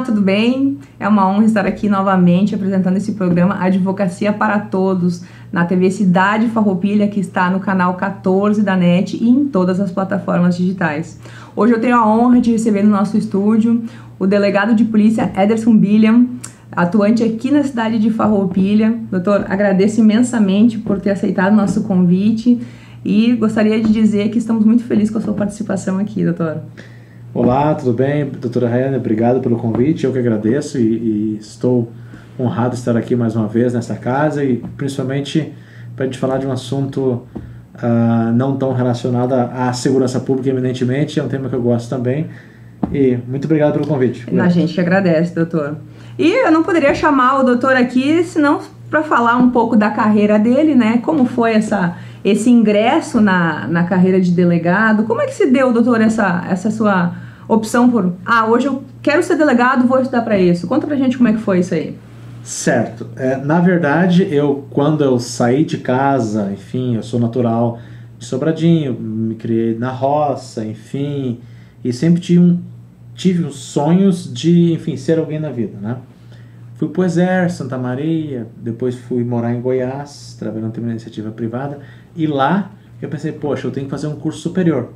tudo bem? É uma honra estar aqui novamente apresentando esse programa Advocacia para Todos na TV Cidade Farroupilha, que está no canal 14 da NET e em todas as plataformas digitais. Hoje eu tenho a honra de receber no nosso estúdio o delegado de polícia Ederson Billiam, atuante aqui na cidade de Farroupilha. Doutor, agradeço imensamente por ter aceitado o nosso convite e gostaria de dizer que estamos muito felizes com a sua participação aqui, doutor. Olá, tudo bem? Doutora Rayane, obrigado pelo convite, eu que agradeço e estou honrado de estar aqui mais uma vez nessa casa e principalmente para a gente falar de um assunto não tão relacionado à segurança pública eminentemente, é um tema que eu gosto também e muito obrigado pelo convite. A gente que agradece, doutor. E eu não poderia chamar o doutor aqui senão para falar um pouco da carreira dele, né? Como foi esse ingresso na carreira de delegado? Como é que se deu, doutor, essa sua opção por... hoje eu quero ser delegado, vou estudar para isso. Conta pra gente como é que foi isso aí. Certo. Na verdade, quando eu saí de casa, enfim, eu sou natural de Sobradinho, me criei na roça, enfim, e sempre tive os sonhos de, enfim, ser alguém na vida, né? Fui pro Exército, Santa Maria, depois fui morar em Goiás, trabalhando em uma iniciativa privada, e lá eu pensei, poxa, eu tenho que fazer um curso superior.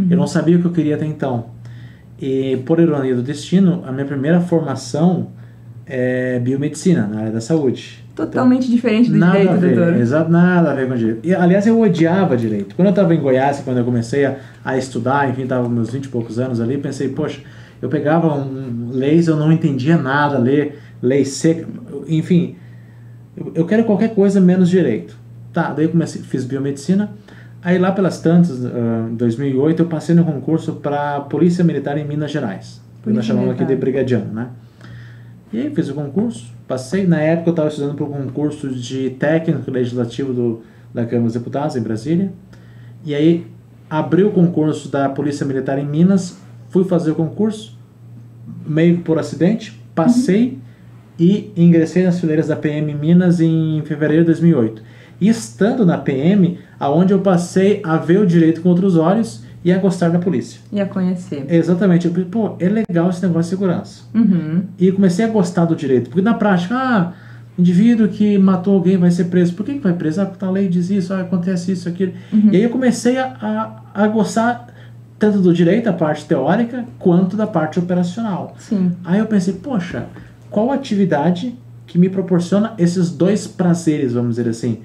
Eu não sabia o que eu queria até então. E, por ironia do destino, a minha primeira formação é biomedicina, na área da saúde. Totalmente então, diferente do direito, doutor. Exato, nada a ver com direito. E, aliás, eu odiava direito. Quando eu estava em Goiás, quando eu comecei a estudar, enfim, estava com meus 20 e poucos anos ali, pensei, poxa, eu pegava leis, eu não entendia nada, lei seca, enfim, eu quero qualquer coisa menos direito. Tá, daí eu fiz biomedicina. Aí lá pelas tantas, em 2008, eu passei no concurso para Polícia Militar em Minas Gerais. Nós chamamos aqui de brigadiano, né? E aí fiz o concurso, passei. Na época eu estava estudando para o concurso de técnico legislativo da Câmara dos Deputados, em Brasília. E aí abri o concurso da Polícia Militar em Minas, fui fazer o concurso, meio por acidente, passei e ingressei nas fileiras da PM em Minas em fevereiro de 2008. E estando na PM, aonde eu passei a ver o direito com outros olhos e a gostar da polícia. E a conhecer. Exatamente. Eu pensei, pô, é legal esse negócio de segurança. E comecei a gostar do direito. Porque na prática, indivíduo que matou alguém vai ser preso. Por que vai preso? Porque a lei diz isso, acontece isso, aquilo. E aí eu comecei a gostar tanto do direito, a parte teórica, quanto da parte operacional. Sim. Aí eu pensei, poxa, qual atividade que me proporciona esses dois prazeres, vamos dizer assim?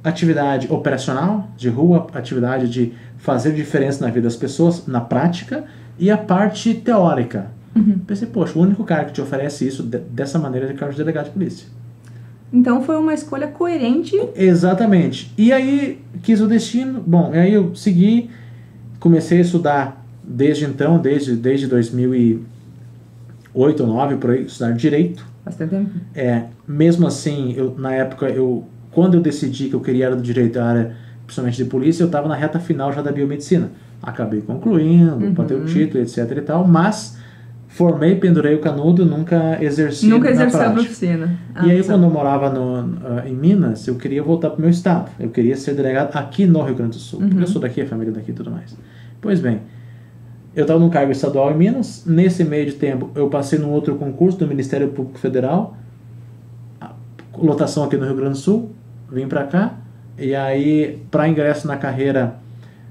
Atividade operacional, de rua, atividade de fazer diferença na vida das pessoas, na prática, e a parte teórica. Pensei, poxa, o único cara que te oferece isso dessa maneira é o cargo de delegado de polícia. Então foi uma escolha coerente. Exatamente. E aí quis o destino. Bom, aí eu segui, comecei a estudar desde então, desde 2008 ou 2009, por aí, estudar direito. Bastante tempo. Mesmo assim, na época, quando eu decidi que eu queria área do direito, a área principalmente de polícia, eu estava na reta final já da biomedicina. Acabei concluindo, para ter o título, etc e tal, mas formei, pendurei o canudo, nunca exerci na prática. Nunca exerceu a profissina. E aí, quando eu morava em Minas, eu queria voltar para o meu estado. Eu queria ser delegado aqui no Rio Grande do Sul. Porque eu sou daqui, a família daqui e tudo mais. Pois bem, eu estava num cargo estadual em Minas. Nesse meio de tempo, eu passei num outro concurso do Ministério Público Federal. Lotação aqui no Rio Grande do Sul. Vim para cá. E aí, para ingresso na carreira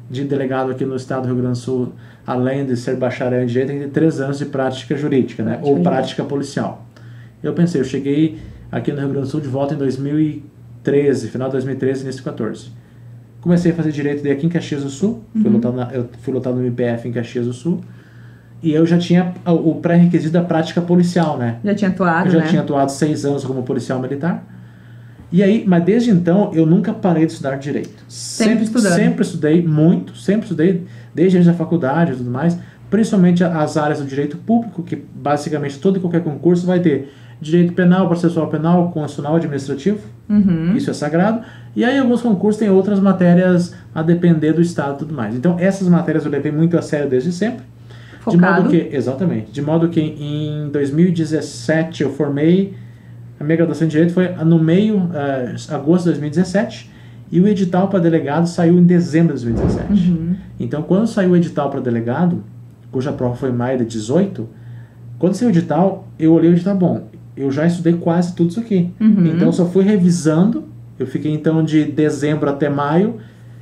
de delegado aqui no estado do Rio Grande do Sul, além de ser bacharel em direito, tem que ter 3 anos de prática jurídica, né? Ou prática policial. Eu pensei, eu cheguei aqui no Rio Grande do Sul de volta em 2013, final de 2013, início de 2014. Comecei a fazer direito aqui em Caxias do Sul, eu fui lotado no MPF em Caxias do Sul, e eu já tinha o pré-requisito da prática policial, né? Já tinha atuado, eu já tinha atuado 6 anos como policial militar. E aí, mas desde então, eu nunca parei de estudar direito. Sempre estudando. Sempre estudei muito, sempre estudei, desde antes da faculdade e tudo mais, principalmente as áreas do direito público, que basicamente todo e qualquer concurso vai ter direito penal, processual penal, constitucional, administrativo, isso é sagrado, e aí alguns concursos têm outras matérias a depender do estado e tudo mais. Então essas matérias eu levei muito a sério desde sempre. Focado. De modo que em 2017 eu formei. A minha graduação em Direito foi no agosto de 2017, e o edital para delegado saiu em dezembro de 2017. Então, quando saiu o edital para delegado, cuja prova foi em maio de 2018, Quando saiu o edital, eu olhei o edital, bom, eu já estudei quase tudo isso aqui. Então, eu só fui revisando. Eu fiquei, então, de dezembro até maio,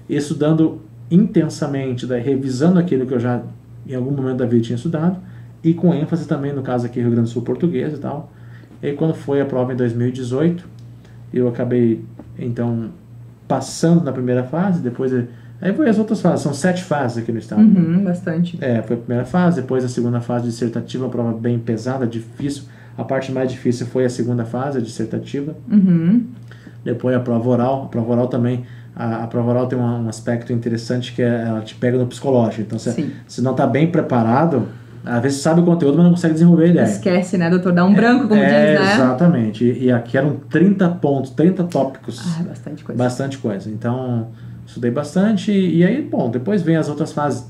estudando intensamente, daí, revisando aquilo que eu já, em algum momento da vida, tinha estudado, e com ênfase também, no caso aqui, Rio Grande do Sul, português e tal. E aí, quando foi a prova em 2018, eu acabei, então, passando na primeira fase, depois... Aí foi as outras fases, são 7 fases aqui no estado. Bastante. Foi a primeira fase, depois a segunda fase dissertativa, uma prova bem pesada, difícil. A parte mais difícil foi a segunda fase, a dissertativa. Depois a prova oral. A prova oral também, a prova oral tem um aspecto interessante que ela te pega no psicológico. Então, se não está bem preparado, às vezes sabe o conteúdo, mas não consegue desenvolver a ideia. Esquece, né, doutor? Dá um branco, como diz, né? Exatamente. E aqui eram 30 pontos, 30 tópicos. Bastante coisa. Bastante coisa. Então, estudei bastante. E aí, bom, depois vem as outras fases.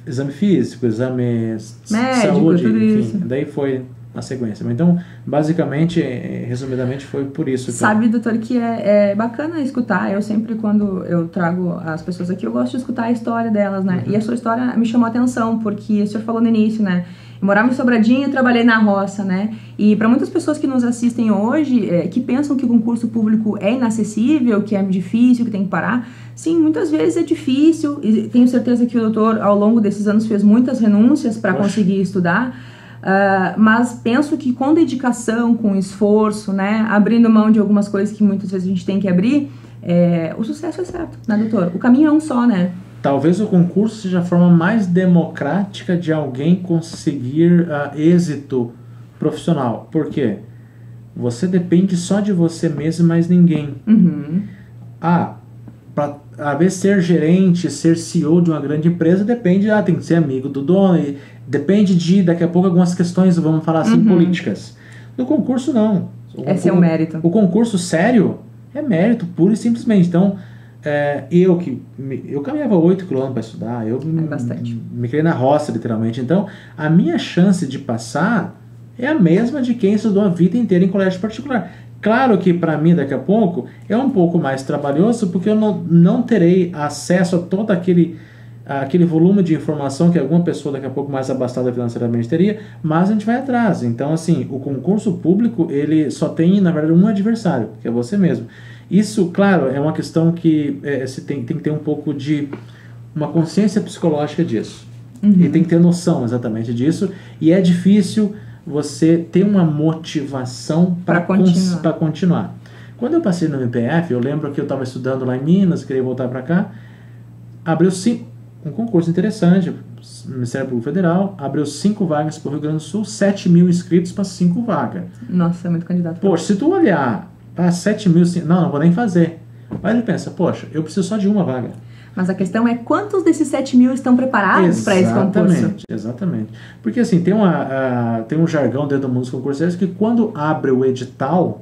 Exame físico, exame médico, saúde, tudo enfim. isso. Daí foi na sequência. Então, basicamente, resumidamente, foi por isso. Sabe, doutor, que é bacana escutar. Eu sempre, quando eu trago as pessoas aqui, eu gosto de escutar a história delas, né? E a sua história me chamou a atenção, porque o senhor falou no início, né? Eu morava em Sobradinho e trabalhei na roça, né? E para muitas pessoas que nos assistem hoje, que pensam que o concurso público é inacessível, que é difícil, que tem que parar, sim, muitas vezes é difícil. E tenho certeza que o doutor, ao longo desses anos, fez muitas renúncias para conseguir estudar. Mas penso que com dedicação, com esforço, né, abrindo mão de algumas coisas que muitas vezes a gente tem que abrir, o sucesso é certo, né, doutor? O caminho é um só, né? Talvez o concurso seja a forma mais democrática de alguém conseguir êxito profissional. Por quê? Você depende só de você mesmo e mais ninguém. Para às vezes ser gerente, ser CEO de uma grande empresa, depende, tem que ser amigo do dono, e depende de, daqui a pouco, algumas questões, vamos falar assim, políticas. No concurso, não. Esse é o mérito. O concurso sério é mérito, puro e simplesmente. Então, eu caminhava 8 km para estudar, eu me criei na roça, literalmente. Então, a minha chance de passar é a mesma de quem estudou a vida inteira em colégio particular. Claro que para mim, daqui a pouco, é um pouco mais trabalhoso, porque eu não terei acesso a todo aquele volume de informação que alguma pessoa daqui a pouco mais abastada financeiramente teria, mas a gente vai atrás. Então, assim, o concurso público, ele só tem, na verdade, um adversário, que é você mesmo. Isso, claro, é uma questão que você tem que ter um pouco de uma consciência psicológica disso. E tem que ter noção exatamente disso. E é difícil você ter uma motivação para continuar. Quando eu passei no MPF, eu lembro que eu estava estudando lá em Minas, queria voltar para cá, abriu um concurso interessante, Ministério Público Federal, abriu 5 vagas para o Rio Grande do Sul, 7 mil inscritos para 5 vagas. Nossa, é muito candidato. Poxa, se tu olhar, 7 mil, não vou nem fazer. Mas ele pensa, poxa, eu preciso só de uma vaga. Mas a questão é quantos desses 7 mil estão preparados para esse concurso? Exatamente. Porque assim, tem um jargão dentro do mundo dos concursos que quando abre o edital,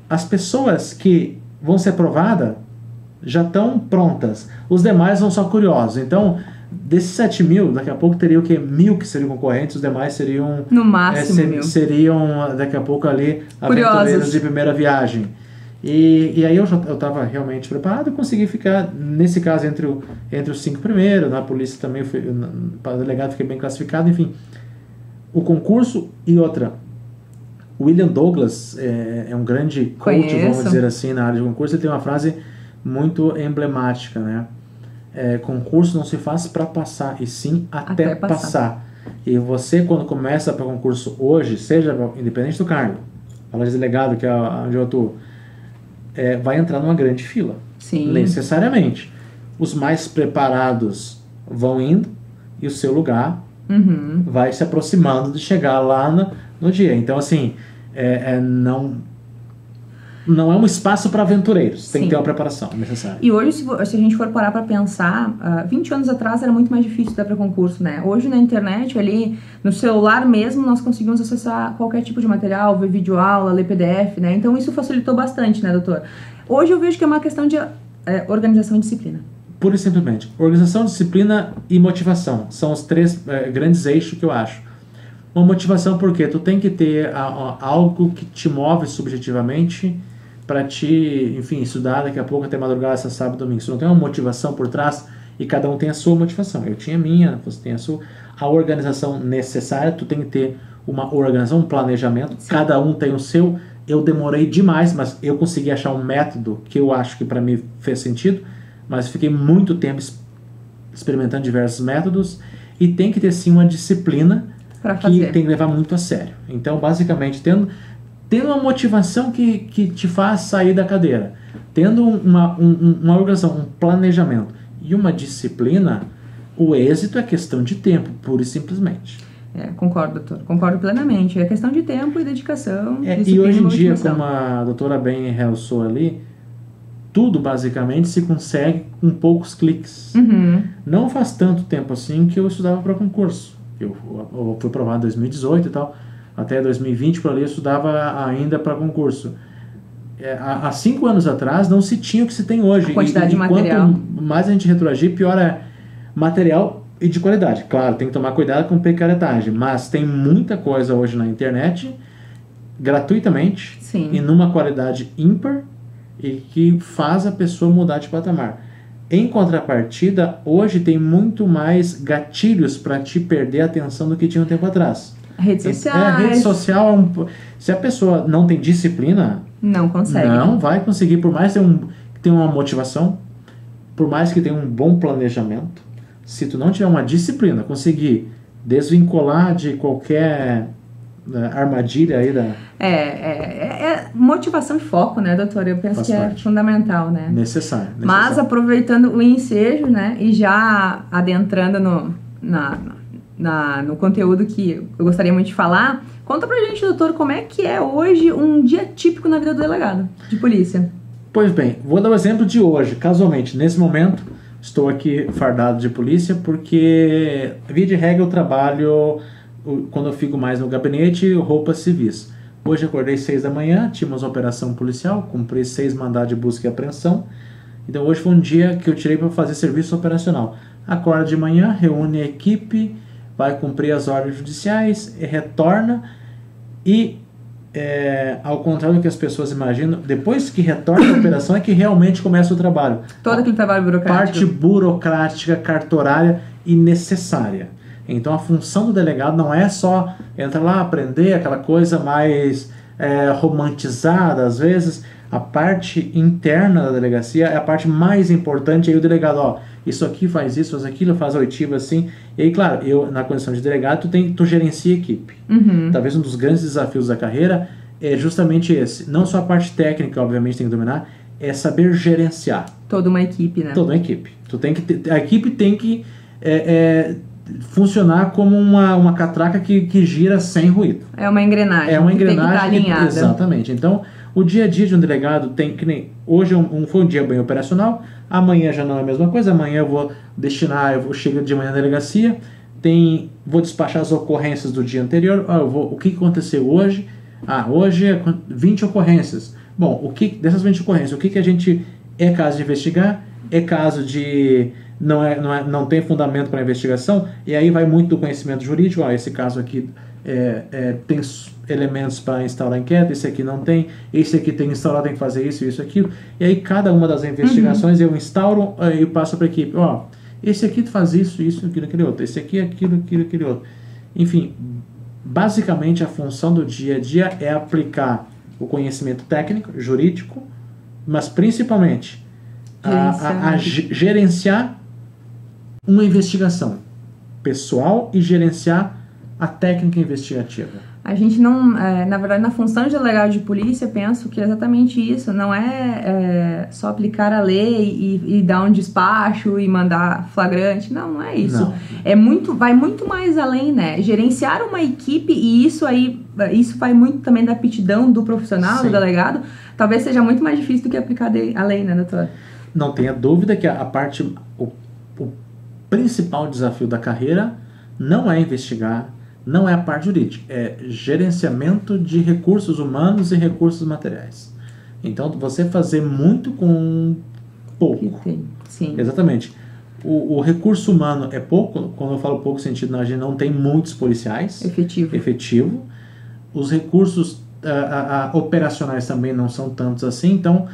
as pessoas que vão ser aprovadas já estão prontas. Os demais vão só curiosos. Então, desses 7 mil, daqui a pouco teria o quê? 1.000 que seriam concorrentes, os demais seriam... No máximo 1.000. Seriam, daqui a pouco ali, aventureiros de primeira viagem. E aí eu estava realmente preparado e consegui ficar, nesse caso, entre os 5 primeiros. Na polícia também, para delegado, fiquei bem classificado. Enfim, o concurso e outra. William Douglas é um grande coach, vamos dizer assim, na área de concurso. Ele tem uma frase muito emblemática, né? Concurso não se faz para passar, e sim até passar. E você, quando começa para concurso hoje, seja independente do cargo, fala de delegado, que é onde eu atuo, vai entrar numa grande fila. Sim. Necessariamente. Os mais preparados vão indo e o seu lugar vai se aproximando de chegar lá no dia. Então, assim, não é um espaço para aventureiros. Tem que ter uma preparação necessária. E hoje, se a gente for parar para pensar, 20 anos atrás era muito mais difícil dar para concurso, né? Hoje na internet, ali no celular mesmo, nós conseguimos acessar qualquer tipo de material, ver videoaula, ler PDF, né? Então isso facilitou bastante, né, doutor? Hoje eu vejo que é uma questão de organização e disciplina. Pura e simplesmente. Organização, disciplina e motivação. São os 3 grandes eixos que eu acho. Uma motivação porque tu tem que ter algo que te move subjetivamente para te, enfim, estudar daqui a pouco até madrugada, sábado, domingo. Se não tem uma motivação por trás, e cada um tem a sua motivação. Eu tinha a minha, você tem a sua. A organização necessária, tu tem que ter uma organização, um planejamento, sim, cada um tem o seu. Eu demorei demais, mas eu consegui achar um método que eu acho que para mim fez sentido, mas fiquei muito tempo experimentando diversos métodos, e tem que ter sim uma disciplina que tem que levar muito a sério. Então, basicamente, tendo uma motivação que te faz sair da cadeira, tendo uma organização, um planejamento e uma disciplina, o êxito é questão de tempo, pura e simplesmente. Concordo, doutor. Concordo plenamente. É questão de tempo e dedicação. E hoje em dia, como a doutora bem realçou ali, tudo basicamente se consegue com poucos cliques. Uhum. Não faz tanto tempo assim que eu estudava para concurso. Eu fui aprovado em 2018 e tal. Até 2020 por ali eu estudava ainda para concurso. Há 5 anos atrás não se tinha o que se tem hoje. A quantidade de material. Quanto mais a gente retroagir, pior é material e de qualidade. Claro, tem que tomar cuidado com picaretagem, mas tem muita coisa hoje na internet, gratuitamente, sim, e numa qualidade ímpar, e que faz a pessoa mudar de patamar. Em contrapartida, hoje tem muito mais gatilhos para te perder a atenção do que tinha um tempo atrás. Redes sociais. A rede social, se a pessoa não tem disciplina, não consegue. Não vai conseguir, por mais que tenha uma motivação, por mais que tenha um bom planejamento, se tu não tiver uma disciplina, conseguir desvincular de qualquer armadilha aí da... motivação e foco, né, doutor? Eu penso que é fundamental, né? Necessário. Mas aproveitando o ensejo, né, e já adentrando no conteúdo que eu gostaria muito de falar, conta pra gente, doutor, como é que é hoje um dia típico na vida do delegado de polícia? Pois bem, vou dar o exemplo de hoje. Casualmente, nesse momento, estou aqui fardado de polícia porque, via de regra, eu trabalho, quando eu fico mais no gabinete, roupas civis. Hoje acordei 6 da manhã, tínhamos operação policial, cumpri 6 mandados de busca e apreensão. Então hoje foi um dia que eu tirei para fazer serviço operacional. Acorda de manhã, reúne a equipe, vai cumprir as ordens judiciais, retorna e, ao contrário do que as pessoas imaginam, depois que retorna a operação é que realmente começa o trabalho. Todo aquele trabalho burocrático. Parte burocrática, cartorária e necessária. Então a função do delegado não é só entrar lá, aprender aquela coisa mais romantizada às vezes. A parte interna da delegacia é a parte mais importante. Aí o delegado, isso aqui faz isso, faz aquilo, faz oitivo assim. E aí, claro, eu na condição de delegado, tu gerencia a equipe. Uhum. Talvez um dos grandes desafios da carreira é justamente esse. Não só a parte técnica, obviamente, tem que dominar, é saber gerenciar. Toda uma equipe, né? Toda uma equipe. A equipe tem que funcionar como uma catraca que gira sem ruído. É uma engrenagem. É uma engrenagem que tem que estar alinhada. Exatamente. Então, o dia a dia de um delegado tem que nem... Hoje foi um dia bem operacional, amanhã já não é a mesma coisa, amanhã eu vou chego de manhã na delegacia, vou despachar as ocorrências do dia anterior, o que aconteceu hoje? Hoje é 20 ocorrências. Bom, dessas 20 ocorrências, o que a gente é caso de investigar? É caso de... Não tem fundamento para investigação, e aí vai muito do conhecimento jurídico. Esse caso aqui tem elementos para instaurar inquérito, esse aqui não tem, esse aqui tem que instaurar, tem que fazer isso, aquilo. E aí cada uma das investigações eu instauro e passo para a equipe. Esse aqui faz isso, aquilo, outro. Esse aqui, aquilo, outro. Enfim, basicamente a função do dia a dia é aplicar o conhecimento técnico, jurídico, mas principalmente a gerenciar uma investigação pessoal e gerenciar a técnica investigativa. A gente não, na verdade, na função de delegado de polícia, penso que é exatamente isso. Não é só aplicar a lei e dar um despacho e mandar flagrante. Não é isso. Não. Vai muito mais além, né? Gerenciar uma equipe, e isso vai muito também da aptidão do profissional, sim, do delegado. Talvez seja muito mais difícil do que aplicar a lei, né, doutor? Não tenha dúvida que o principal desafio da carreira não é investigar, não é a parte jurídica, é gerenciamento de recursos humanos e recursos materiais. Então, você fazer muito com pouco. Sim. Exatamente. O recurso humano é pouco, quando eu falo pouco sentido, a gente não tem muitos policiais. Efetivo. Os recursos operacionais também não são tantos assim, então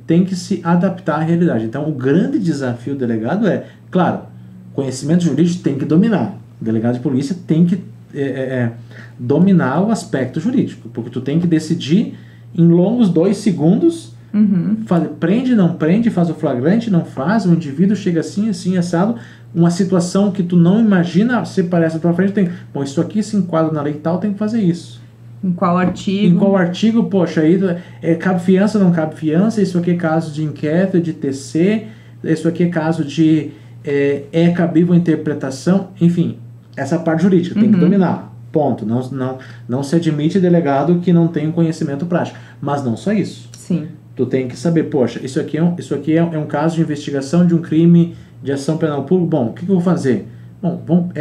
tem que se adaptar à realidade. Então, o grande desafio do delegado é Claro, conhecimento jurídico tem que dominar. O delegado de polícia tem que dominar o aspecto jurídico, porque tu tem que decidir em longos 2 segundos, prende, não prende, faz o flagrante, não faz, o indivíduo chega assim, assim, assado, uma situação que tu não imagina, se parece à tua frente, tem, bom, isso aqui se enquadra na lei tal, tem que fazer isso. Em qual artigo? Em qual artigo, poxa, aí cabe fiança, não cabe fiança, isso aqui é caso de inquérito, de TC, isso aqui é caso de é cabível a interpretação, enfim, essa parte jurídica tem que dominar. Ponto. Não se admite delegado que não tem conhecimento prático. Mas não só isso. Sim. Tu tem que saber, poxa, isso aqui é um caso de investigação de um crime de ação penal pública. Bom, o que eu vou fazer? Bom,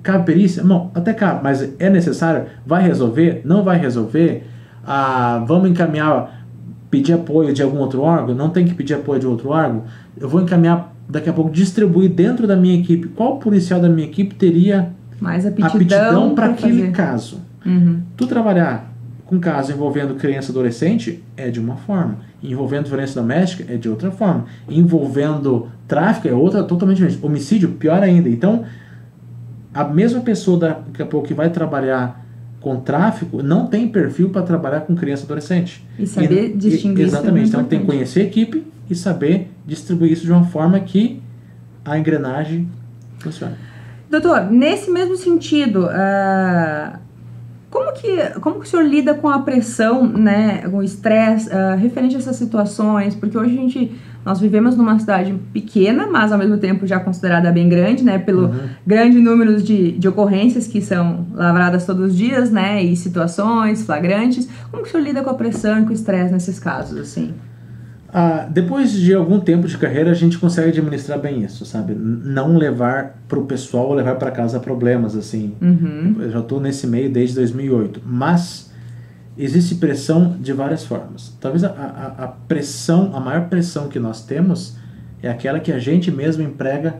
cabe perícia? Bom, até cabe, mas é necessário? Vai resolver? Não vai resolver? Vamos encaminhar, pedir apoio de algum outro órgão? Não tem que pedir apoio de outro órgão? Eu vou encaminhar, daqui a pouco, distribuir dentro da minha equipe. Qual policial da minha equipe teria mais aptidão para aquele caso? Tu trabalhar com caso envolvendo criança e adolescente é de uma forma, envolvendo violência doméstica é de outra forma, envolvendo tráfico é outra totalmente diferente, homicídio pior ainda. Então a mesma pessoa daqui a pouco que vai trabalhar com tráfico não tem perfil para trabalhar com criança e adolescente. E saber distinguir isso. Exatamente, então tem que conhecer a equipe e saber distribuir isso de uma forma que a engrenagem funcione. Doutor, nesse mesmo sentido, como que o senhor lida com a pressão, né, com o estresse referente a essas situações? Porque hoje nós vivemos numa cidade pequena, mas ao mesmo tempo já considerada bem grande, né, pelo grande número de ocorrências que são lavradas todos os dias, né, e situações flagrantes. Como que o senhor lida com a pressão e com o estresse nesses casos, assim? Depois de algum tempo de carreira, a gente consegue administrar bem isso, sabe? Não levar para o pessoal ou levar para casa problemas, assim. Eu já estou nesse meio desde 2008. Mas existe pressão de várias formas. Talvez a maior pressão que nós temos é aquela que a gente mesmo emprega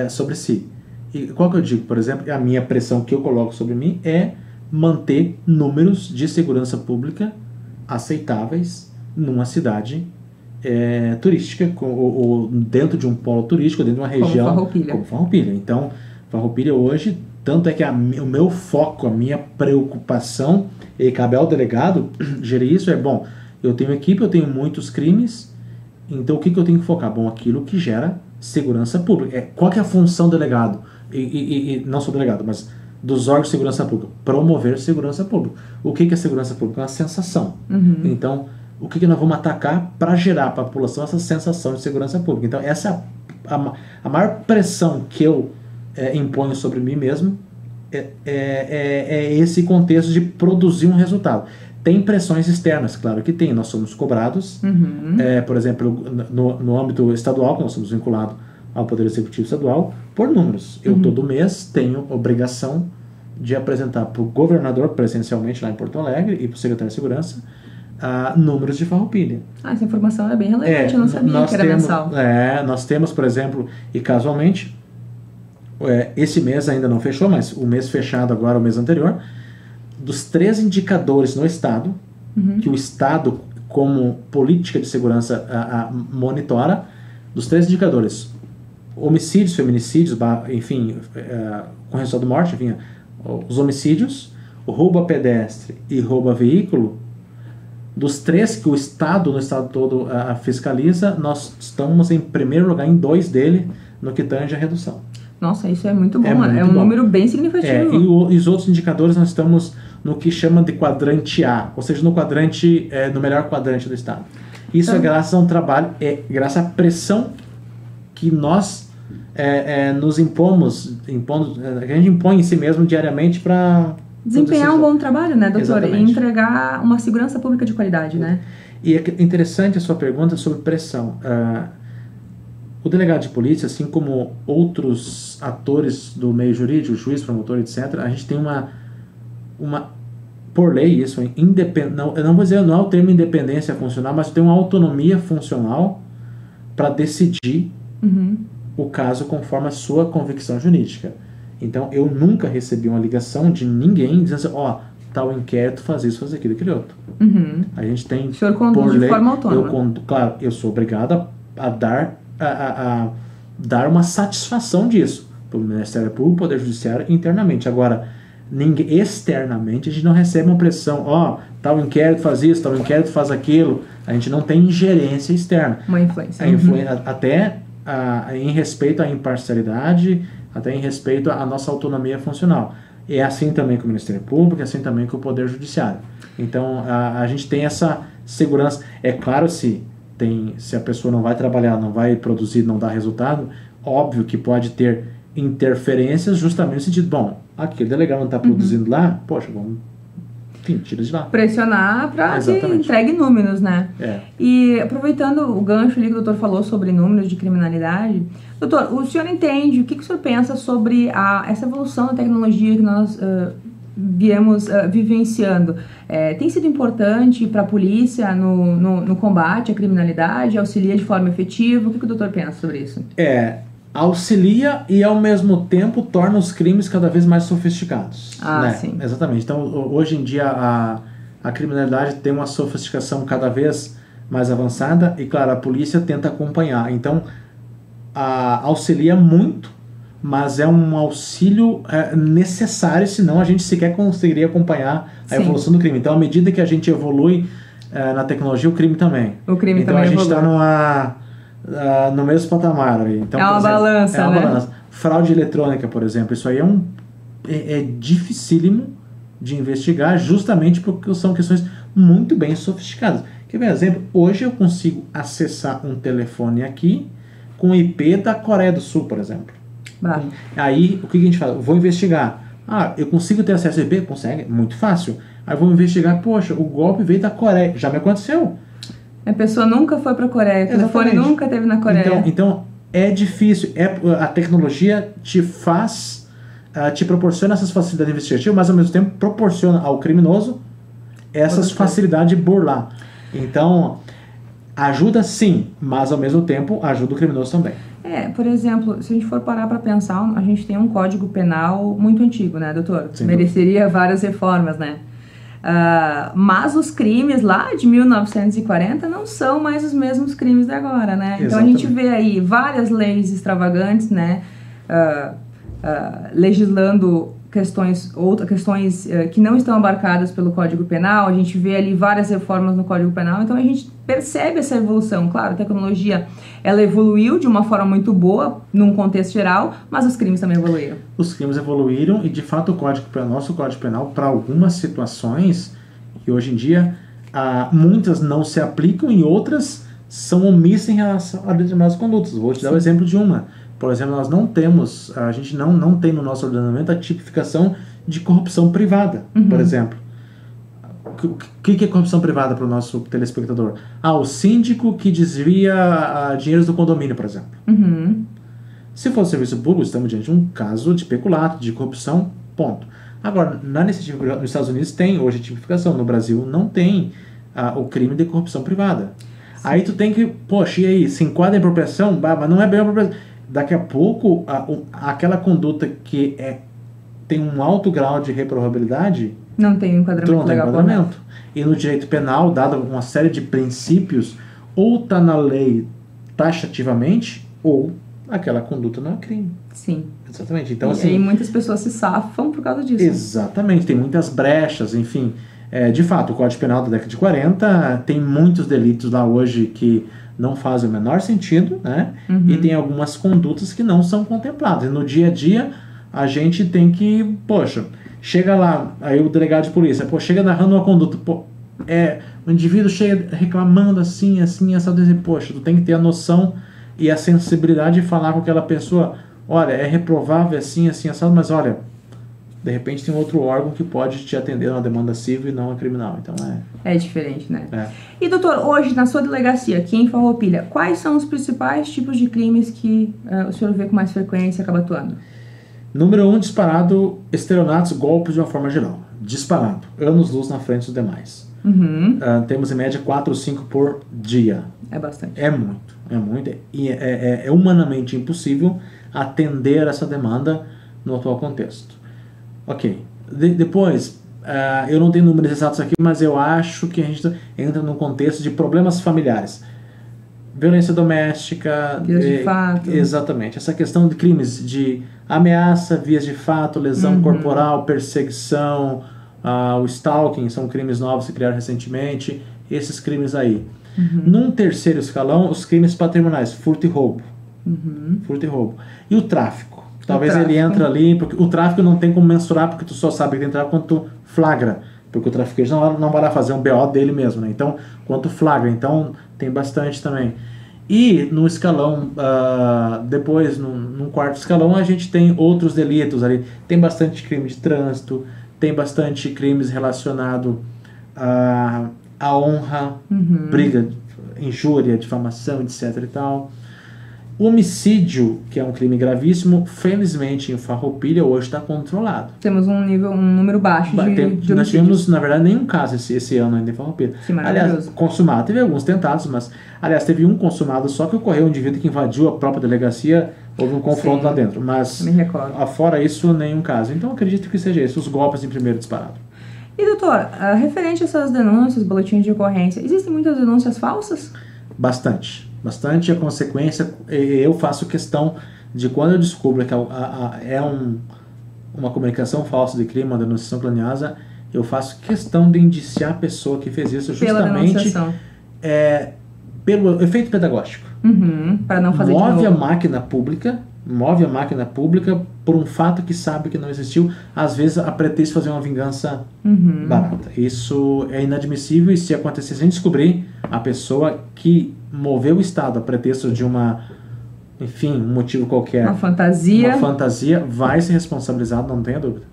sobre si. E qual que eu digo? Por exemplo, a minha pressão que eu coloco sobre mim é manter números de segurança pública aceitáveis numa cidade turística, ou dentro de um polo turístico, dentro de uma região como Farroupilha. Então, Farroupilha hoje, tanto é que o meu foco, a minha preocupação, e cabe ao delegado gerir isso, bom, eu tenho equipe, eu tenho muitos crimes, então o que eu tenho que focar? Bom, aquilo que gera segurança pública. Qual que é a função do delegado? E não só do delegado, mas dos órgãos de segurança pública? Promover segurança pública. O que é segurança pública? É uma sensação. Então, o que nós vamos atacar para gerar para a população essa sensação de segurança pública? Então, essa é a maior pressão que eu imponho sobre mim mesmo, esse contexto de produzir um resultado. Tem pressões externas, claro que tem. Nós somos cobrados, por exemplo, no âmbito estadual, que nós somos vinculados ao Poder Executivo Estadual, por números. Eu todo mês tenho obrigação de apresentar para o governador, presencialmente lá em Porto Alegre, e para o secretário de Segurança, números de Farroupilha. Essa informação é bem relevante, eu não sabia que era mensal. Nós temos, por exemplo, e casualmente, esse mês ainda não fechou, mas o mês fechado agora, o mês anterior, dos 3 indicadores no Estado, que o Estado, como política de segurança, monitora, dos 3 indicadores, homicídios, feminicídios, enfim, com resultado de morte, enfim, os homicídios, o roubo a pedestre e roubo a veículo, dos 3 que o Estado, no Estado todo, fiscaliza, nós estamos em primeiro lugar em 2 dele, no que tange a redução. Nossa, isso é muito bom, é um número bem significativo. E os outros indicadores nós estamos no que chama de quadrante A, ou seja, no quadrante, no melhor quadrante do Estado. Isso é graças a um trabalho, graças à pressão que nós nos impomos, que a gente impõe em si mesmo diariamente para desempenhar um bom trabalho, né, doutor? Exatamente. E entregar uma segurança pública de qualidade, né? E é interessante a sua pergunta sobre pressão. O delegado de polícia, assim como outros atores do meio jurídico, juiz, promotor, etc., a gente tem uma por lei, isso, eu não vou dizer, não é o termo independência funcional, mas tem uma autonomia funcional para decidir o caso conforme a sua convicção jurídica. Então, eu nunca recebi uma ligação de ninguém dizendo assim, tal inquérito, faz isso, faz aquilo, aquele outro. A gente tem, o senhor conduz de forma autônoma. Claro, eu sou obrigado a dar, dar uma satisfação disso para o Ministério Público, Poder Judiciário internamente. Agora, externamente, a gente não recebe uma pressão, tal inquérito faz isso, tal inquérito faz aquilo. A gente não tem ingerência externa. Uma influência. Até em respeito à imparcialidade, até em respeito à nossa autonomia funcional. É assim também com o Ministério Público, é assim também com o Poder Judiciário. Então, a gente tem essa segurança. É claro, se a pessoa não vai trabalhar, não vai produzir, não dá resultado, óbvio que pode ter interferências justamente no sentido, bom, aqui o delegado não está produzindo lá, poxa, vamos, enfim, tira de lá. Pressionar para que entregue números, né? E aproveitando o gancho ali que o doutor falou sobre números de criminalidade, doutor, o senhor entende, o que o senhor pensa sobre essa evolução da tecnologia que nós viemos vivenciando? Tem sido importante para a polícia no combate à criminalidade? Auxilia de forma efetiva? O que o doutor pensa sobre isso? Auxilia e ao mesmo tempo torna os crimes cada vez mais sofisticados. Né? Sim. Exatamente. Então, hoje em dia a criminalidade tem uma sofisticação cada vez mais avançada e, claro, a polícia tenta acompanhar. Então, auxilia muito, mas é um auxílio necessário, senão a gente sequer conseguiria acompanhar a evolução do crime. Então, à medida que a gente evolui na tecnologia, o crime também. Então, a gente está no mesmo patamar ali. Então, é uma balança, é uma balança. Fraude eletrônica, por exemplo, isso aí é dificílimo de investigar, justamente porque são questões muito bem sofisticadas. Quer ver um exemplo? Hoje eu consigo acessar um telefone aqui com o IP da Coreia do Sul, por exemplo. Aí, o que a gente fala? Vou investigar. Eu consigo ter acesso ao IP? Consegue, muito fácil. Aí vou investigar, poxa, o golpe veio da Coreia. Já me aconteceu. A pessoa nunca foi para a Coreia, o telefone nunca teve na Coreia. Então é difícil. A tecnologia te proporciona essas facilidades investigativas, mas ao mesmo tempo proporciona ao criminoso essas facilidades de burlar. Então, ajuda sim, mas ao mesmo tempo ajuda o criminoso também. Por exemplo, se a gente for parar para pensar, a gente tem um código penal muito antigo, né, doutor? Sim, mereceria várias reformas, né? Mas os crimes lá de 1940 não são mais os mesmos crimes de agora, né? Então a gente vê aí várias leis extravagantes, né? Legislando questões que não estão abarcadas pelo Código Penal. A gente vê ali várias reformas no Código Penal, então a gente percebe essa evolução. Claro, a tecnologia ela evoluiu de uma forma muito boa num contexto geral, mas os crimes também evoluíram. Os crimes evoluíram e de fato nosso Código Penal, para algumas situações que hoje em dia muitas não se aplicam e outras são omissas em relação a determinadas condutas. Vou te dar o exemplo de uma. Por exemplo, a gente não tem no nosso ordenamento a tipificação de corrupção privada, por exemplo. O que é corrupção privada para o nosso telespectador? O síndico que desvia dinheiros do condomínio, por exemplo. Se for serviço público, estamos diante de um caso de peculato, de corrupção, ponto. Agora, na iniciativa nos Estados Unidos tem hoje tipificação, no Brasil não tem o crime de corrupção privada. Sim. Aí tu tem que, poxa, e aí, se enquadra em apropriação? Mas não é bem apropriação. Daqui a pouco, aquela conduta que tem um alto grau de reprovabilidade não tem enquadramento legal. E no direito penal, dada uma série de princípios, ou está na lei taxativamente, ou aquela conduta não é crime. Sim. Exatamente. Então, e muitas pessoas se safam por causa disso. Exatamente. Tem muitas brechas, enfim. De fato, o Código Penal da década de 40 tem muitos delitos lá hoje que não fazem o menor sentido, né? E tem algumas condutas que não são contempladas. E no dia a dia, a gente tem que, poxa, chega lá, aí o delegado de polícia, chega narrando uma conduta, o indivíduo chega reclamando assim, essa dizer, poxa, tu tem que ter a noção e a sensibilidade de falar com aquela pessoa, olha, é reprovável assim, assado, mas olha, de repente tem outro órgão que pode te atender a uma demanda civil e não a criminal. Então é diferente, né? E doutor, hoje na sua delegacia, aqui em Farroupilha, quais são os principais tipos de crimes que o senhor vê com mais frequência e acaba atuando? Número 1, disparado, estelionatos, golpes de uma forma geral. Disparado. Anos-luz na frente dos demais. Temos em média 4 ou 5 por dia. É bastante. É muito. E é humanamente impossível atender essa demanda no atual contexto. Ok. Depois, eu não tenho números exatos aqui, mas eu acho que a gente entra num contexto de problemas familiares. violência doméstica, Vias de fato. Exatamente. Essa questão de crimes de ameaça, vias de fato, lesão corporal, perseguição, o stalking, são crimes novos que criaram recentemente, esses crimes aí. Num terceiro escalão, os crimes patrimoniais, furto e roubo. Furto e roubo. E o tráfico. Talvez ele entre ali, porque o tráfico não tem como mensurar, porque tu só sabe que entrar quando tu flagra. Porque o traficante não vai lá fazer um BO dele mesmo, né? Então, quanto flagra. Então, tem bastante também. E no escalão, depois, num quarto escalão, a gente tem outros delitos ali. Tem bastante crime de trânsito, tem bastante crimes relacionados à honra, briga, injúria, difamação, etc. e tal. O homicídio, que é um crime gravíssimo, felizmente em Farroupilha hoje está controlado. Temos um número baixo de nós tivemos, na verdade, nenhum caso esse ano ainda em Farroupilha. Que maravilhoso. Aliás, consumado, teve alguns tentados, mas, aliás, teve um consumado só que ocorreu um indivíduo que invadiu a própria delegacia, houve um confronto lá dentro. Mas, me recordo. Fora isso, nenhum caso. Então, acredito que seja isso, os golpes em primeiro disparado. E, doutor, referente a essas denúncias, boletins de ocorrência, existem muitas denúncias falsas? Bastante. A consequência, eu faço questão de quando eu descubro que uma comunicação falsa de crime, uma denunciação caluniosa, eu faço questão de indiciar a pessoa que fez isso justamente pelo efeito pedagógico. Para não fazer move a máquina pública por um fato que sabe que não existiu, às vezes a pretexto fazer uma vingança barata. Isso é inadmissível, e se acontecer, se a gente descobrir a pessoa que moveu o Estado a pretexto de um motivo qualquer, uma fantasia, vai ser responsabilizado, não tenha dúvida.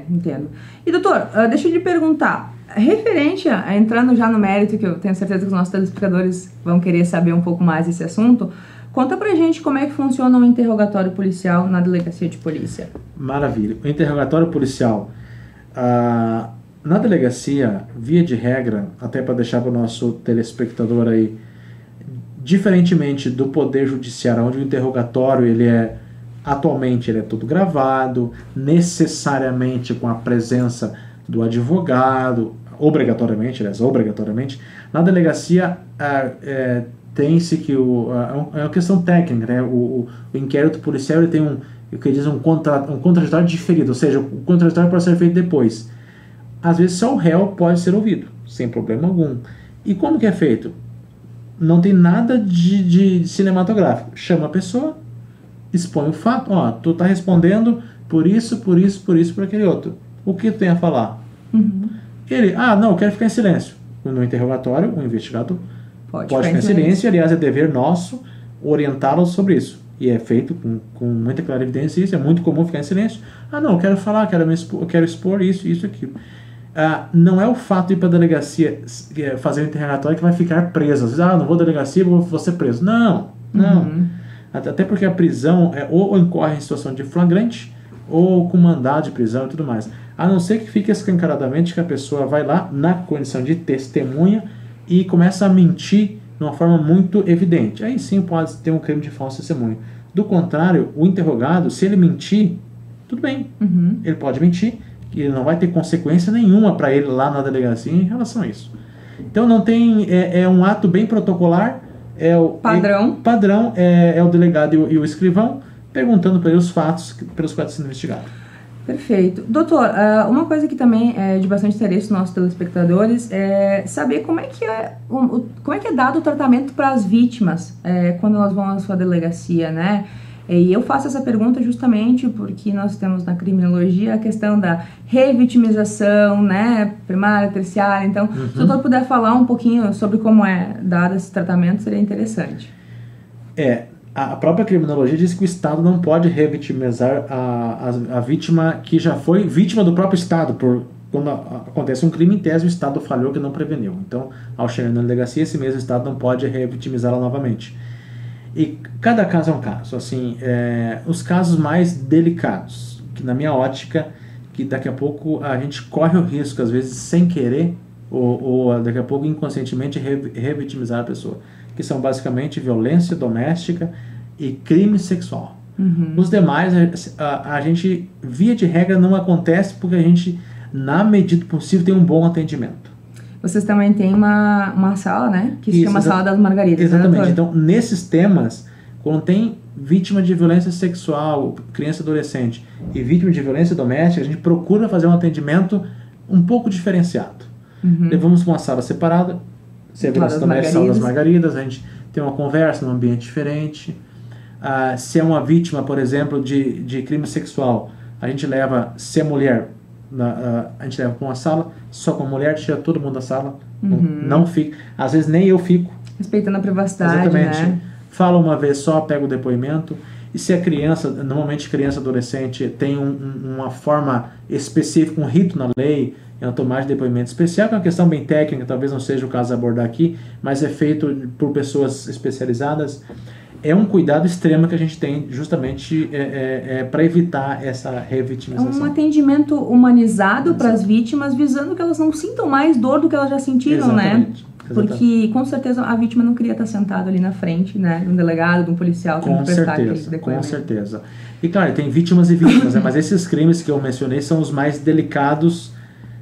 Entendo. E, doutor, deixa eu lhe perguntar, referente entrando já no mérito, que eu tenho certeza que os nossos telespectadores vão querer saber um pouco mais desse assunto, conta pra gente como é que funciona um interrogatório policial na delegacia de polícia. Maravilha. O interrogatório policial, na delegacia, via de regra, até para deixar para o nosso telespectador aí, diferentemente do Poder Judiciário, onde o interrogatório atualmente ele é todo gravado, necessariamente com a presença do advogado, obrigatoriamente, na delegacia tem-se que é uma questão técnica, né? O inquérito policial ele tem um contraditório diferido, ou seja, o contraditório pode ser feito depois. Às vezes só o réu pode ser ouvido, sem problema algum. E como que é feito? Não tem nada de cinematográfico. Chama a pessoa, expõe o fato, tu está respondendo por isso, por aquele outro. O que tu tem a falar? Ele, não, eu quero ficar em silêncio. No interrogatório, o investigado pode ficar em silêncio. Aliás, é dever nosso orientá-lo sobre isso. E é feito com muita clara evidência isso. É muito comum ficar em silêncio. Não, eu quero falar, eu quero expor isso, aquilo. Não é o fato de ir para a delegacia fazer um interrogatório que vai ficar preso. Às vezes, não vou à delegacia, vou ser preso. Não. Até porque a prisão ou incorre em situação de flagrante ou com mandado de prisão e tudo mais. A não ser que fique escancaradamente que a pessoa vai lá na condição de testemunha e começa a mentir de uma forma muito evidente. Aí sim pode ter um crime de falso testemunho. Do contrário, o interrogado, se ele mentir, tudo bem. Ele pode mentir, e ele não vai ter consequência nenhuma para ele lá na delegacia em relação a isso. Então não tem, é um ato bem protocolar, padrão é o delegado e o escrivão perguntando para ele os fatos pelos quais está sendo investigado. Perfeito. Doutor, uma coisa que também é de bastante interesse dos nossos telespectadores é saber como é que é dado o tratamento para as vítimas quando elas vão à sua delegacia, né? E eu faço essa pergunta justamente porque nós temos na criminologia a questão da revitimização, né, primária, terciária. Então, se o doutor puder falar um pouquinho sobre como é dado esse tratamento, seria interessante. A própria criminologia diz que o Estado não pode revitimizar a vítima que já foi vítima do próprio Estado. Quando acontece um crime, em tese, o Estado falhou que não preveniu. Então, ao chegar na delegacia, esse mesmo Estado não pode revitimizá-la novamente. E cada caso é um caso. Assim, os casos mais delicados, que na minha ótica, que daqui a pouco a gente corre o risco, às vezes sem querer, ou daqui a pouco inconscientemente revitimizar a pessoa, que são basicamente violência doméstica e crime sexual. Os demais, a gente, via de regra, não acontece porque a gente, na medida possível, tem um bom atendimento. Vocês também têm uma sala, né? Que se Isso, chama Sala das Margaridas. Exatamente. Né, então, nesses temas, quando tem vítima de violência sexual, criança e adolescente, e vítima de violência doméstica, a gente procura fazer um atendimento um pouco diferenciado. Levamos para uma sala separada, se é violência doméstica, Sala das Margaridas, a gente tem uma conversa num ambiente diferente. Se é uma vítima, por exemplo, de crime sexual, a gente leva, se é mulher, a gente leva para uma sala só com a mulher, tira todo mundo da sala, não fica, às vezes nem eu fico. Respeitando a privacidade, exatamente, né? Fala uma vez só, pega o depoimento. E se a criança, normalmente criança adolescente tem uma forma específica, um rito na lei, é uma tomada de depoimento especial, que é uma questão bem técnica, talvez não seja o caso de abordar aqui, mas é feito por pessoas especializadas. É um cuidado extremo que a gente tem justamente para evitar essa revitimização. É um atendimento humanizado para as vítimas, visando que elas não sintam mais dor do que elas já sentiram, exatamente, né? Porque, com certeza, a vítima não queria estar sentada ali na frente, né? De um delegado, de um policial. Com certeza, com certeza. E, claro, tem vítimas e vítimas, né? Mas esses crimes que eu mencionei são os mais delicados,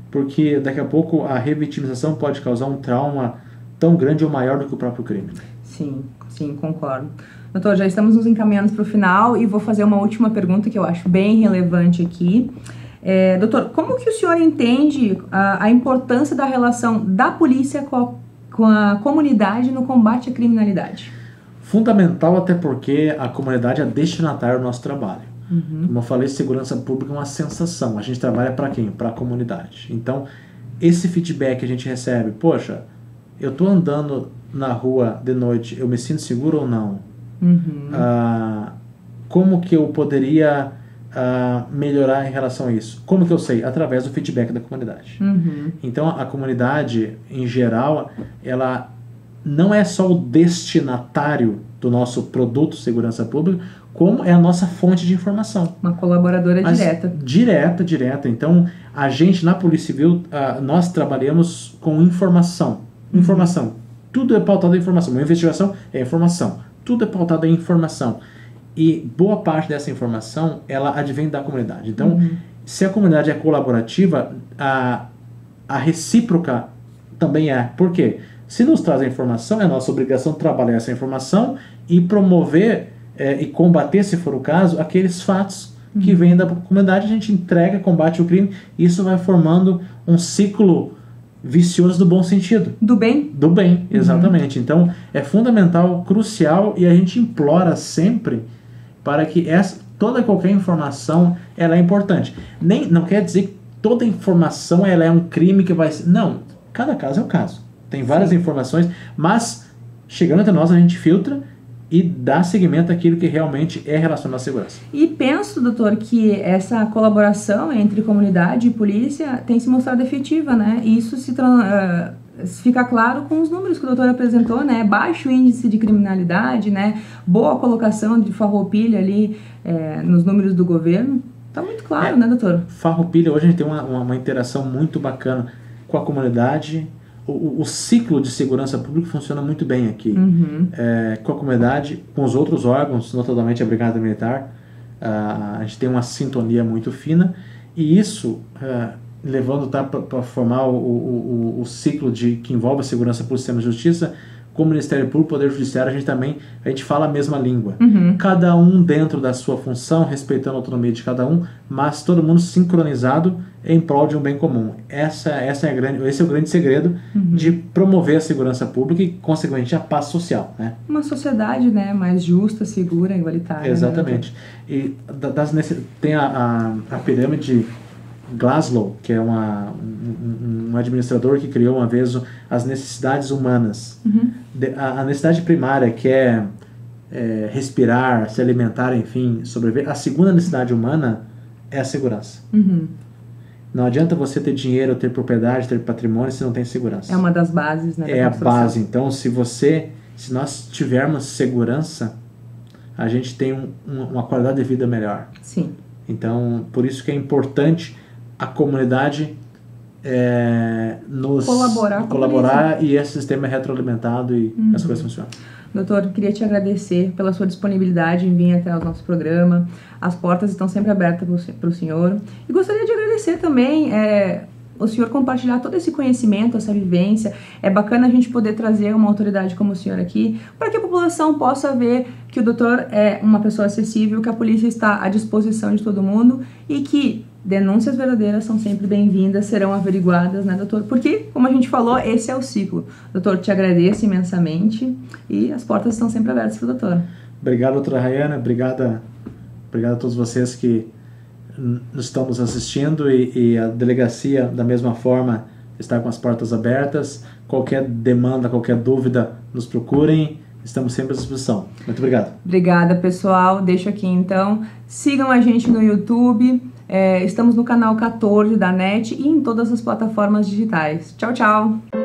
porque daqui a pouco a revitimização pode causar um trauma tão grande ou maior do que o próprio crime. Sim, sim, concordo. Doutor, já estamos nos encaminhando para o final e vou fazer uma última pergunta que eu acho bem relevante aqui. Doutor, como que o senhor entende a importância da relação da polícia com a comunidade no combate à criminalidade? Fundamental, até porque a comunidade é destinatária do nosso trabalho. Como eu falei, segurança pública é uma sensação. A gente trabalha para quem? Para a comunidade. Então, esse feedback que a gente recebe, poxa, eu estou andando na rua de noite, eu me sinto seguro ou não? Como que eu poderia melhorar em relação a isso? Como que eu sei? Através do feedback da comunidade. Então, a comunidade, em geral, ela não é só o destinatário do nosso produto segurança pública, como é a nossa fonte de informação. Uma colaboradora direta. Direta. Então, a gente, na Polícia Civil, nós trabalhamos com informação. Informação. Tudo é pautado em informação. Uma investigação é informação. Tudo é pautado em informação. E boa parte dessa informação, ela advém da comunidade. Então, se a comunidade é colaborativa, a recíproca também é. Por quê? Se nos traz a informação, é nossa obrigação trabalhar essa informação e promover e combater, se for o caso, aqueles fatos que vêm da comunidade. A gente entrega, combate o crime, e isso vai formando um ciclo vicioso do bom sentido. Do bem? Do bem, exatamente. Então, é fundamental, crucial, e a gente implora sempre para que toda e qualquer informação ela é importante. Não quer dizer que toda informação ela é um crime que vai ser... Não, cada caso é um caso. Tem várias informações, mas chegando até nós a gente filtra e dá seguimento àquilo que realmente é relacionado à segurança. E penso, doutor, que essa colaboração entre comunidade e polícia tem se mostrado efetiva, né? E isso fica claro com os números que o doutor apresentou, né? Baixo índice de criminalidade, né? Boa colocação de Farroupilha ali nos números do governo. Tá muito claro, né, doutor? Farroupilha, hoje a gente tem uma interação muito bacana com a comunidade. O ciclo de segurança pública funciona muito bem aqui, com a comunidade, com os outros órgãos, notadamente a Brigada Militar. A gente tem uma sintonia muito fina, e isso levando para formar o ciclo que envolve a segurança pública e o sistema de justiça. Com o Ministério Público, Poder Judiciário, a gente fala a mesma língua. Cada um dentro da sua função, respeitando a autonomia de cada um, mas todo mundo sincronizado em prol de um bem comum. Esse é o grande segredo de promover a segurança pública e, consequentemente, a paz social, né? Uma sociedade, né, mais justa, segura, igualitária. Exatamente. Né? E tem a pirâmide Glasgow, que é um administrador que criou uma vez as necessidades humanas. A necessidade primária, que é respirar, se alimentar, enfim, sobreviver. A segunda necessidade humana é a segurança. Não adianta você ter dinheiro, ter propriedade, ter patrimônio se não tem segurança. É uma das bases, né? É a base. Então, se nós tivermos segurança, a gente tem uma qualidade de vida melhor. Sim. Então, por isso que é importante a comunidade nos colaborar, e esse sistema é retroalimentado e as coisas funcionam. Doutor, queria te agradecer pela sua disponibilidade em vir até o nosso programa. As portas estão sempre abertas para o senhor. E gostaria de agradecer também o senhor compartilhar todo esse conhecimento, essa vivência. É bacana a gente poder trazer uma autoridade como o senhor aqui, para que a população possa ver que o doutor é uma pessoa acessível, que a polícia está à disposição de todo mundo e que denúncias verdadeiras são sempre bem-vindas, serão averiguadas, né, doutor? Porque, como a gente falou, esse é o ciclo. Doutor, te agradeço imensamente e as portas estão sempre abertas para o doutor. Obrigado, doutora Rayana. Obrigado a todos vocês que estão nos assistindo e a delegacia, da mesma forma, está com as portas abertas. Qualquer demanda, qualquer dúvida, nos procurem. Estamos sempre à disposição. Muito obrigado. Obrigada, pessoal. Deixo aqui, então. Sigam a gente no YouTube. Estamos no canal 14 da NET e em todas as plataformas digitais. Tchau, tchau!